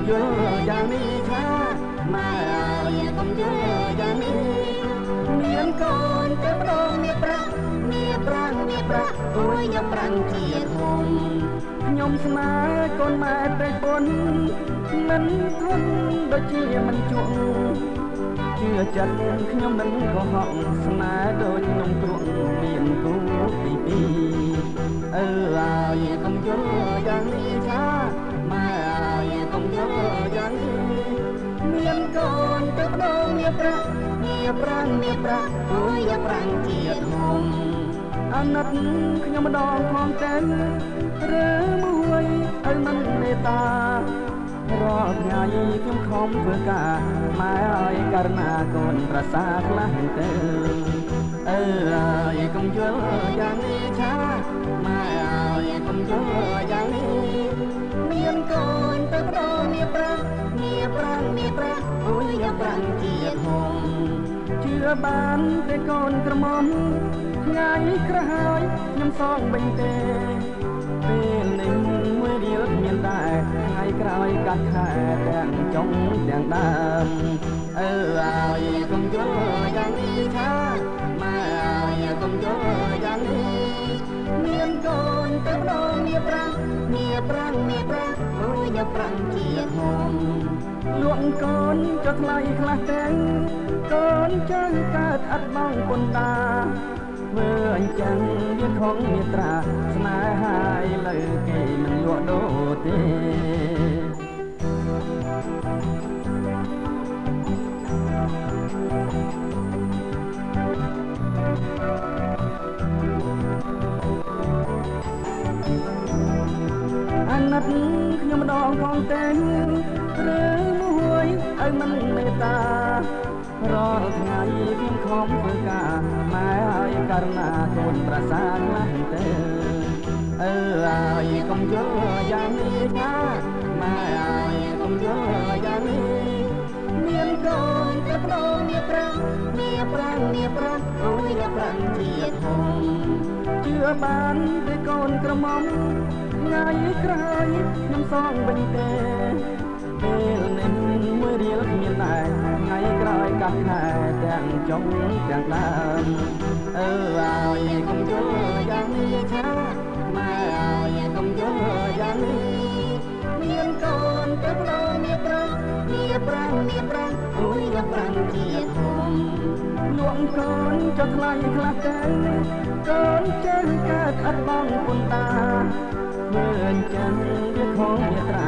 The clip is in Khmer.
យល់យ៉ាងនេះថាម៉ែអើយកុំយល់យ៉ាងនេះមានកូនទៅម្ដងមានប្រាក់អូយយកប្រាំងជាធំខ្ញុំស្នេហ៍កូនម៉ែព្រះគុណមិនធន់ដូចជាមិនជក់ជឿចិត្តខ្ញុំមិនកុហកស្នេហ៍ដូចខ្ញុំទ្រង់មានគូទីពីរអើយកុំយល់យ៉ាងនេះថាម៉ែអើយកុំយល់យ៉ាងនេះមានកូនទៅម្ដងមានប្រាក់អូយយកប្រាំងជាធំអាណិតខ្ញុំម្ដងផងតែឬមួយឲ្យមិនមេត្តារាល់ថ្ងៃខ្ញុំខំធ្វើការម៉ែឲ្យករណាកូនប្រសាខ្លះទៅឲ្យកុំយល់យ៉ាងនេះថាម៉ែឲ្យកុំយល់យ៉ាងនេះមានកូនទៅម្ដងមានប្រាក់អូយយកប្រាំងជាធំជឿបានតែកូនក្រមុំថ្ងៃក្រោយខ្ញុំសងវិញទេពេលនេះមួយរៀលមានដែរថ្ងៃក្រោយកាត់ខែទាំងចុងទាំងដើមឲ្យកុំយល់យ៉ាងនេះថាម៉ែឲ្យកុំយល់យ៉ាងនេះមានកូនទៅម្ដងមានប្រាក់អូយយកប្រាំងជាធំលក់កូនចុះថ្លៃខ្លះទាំងកូនចឹងកើតអត់បងពុនតាធ្វើអញ្ចឹងវាខំមេត្រាស្នេហាឥឡូវគេមិនលក់ដូរទេអាណិតខ្ញុំម្ដងផងតែឬមួយឲ្យមិនមេត្តារាល់ថ្ងៃខ្ញុំខំធ្វើការម៉ែឲ្យករណាកូនប្រសាខ្លះទៅឲ្យកុំយល់យ៉ាងនេះថាម៉ែឲ្យកុំយល់យ៉ាងនេះមានកូនទៅម្ដងមានប្រាក់អូយយកប្រាំងជាធំជឿបានតែកូនក្រមុំថ្ងៃក្រោយខ្ញុំសងវិញទេពេលនេះមួយរៀលមានដែរថ្ងៃក្រោយកាត់ខែទាំងចុងទាំងដើមឲ្យកុំយល់យ៉ាងនេះថាម៉ែឲ្យកុំយល់យ៉ាងនេះមានកូនទៅម្ដងមានប្រាក់អូយយកប្រាំងជាធំលក់កូនចុះថ្លៃខ្លះទៅកូនចេះកើតអត់បងពុនតាធ្វើអញ្ចឹងវាខំមេត្រា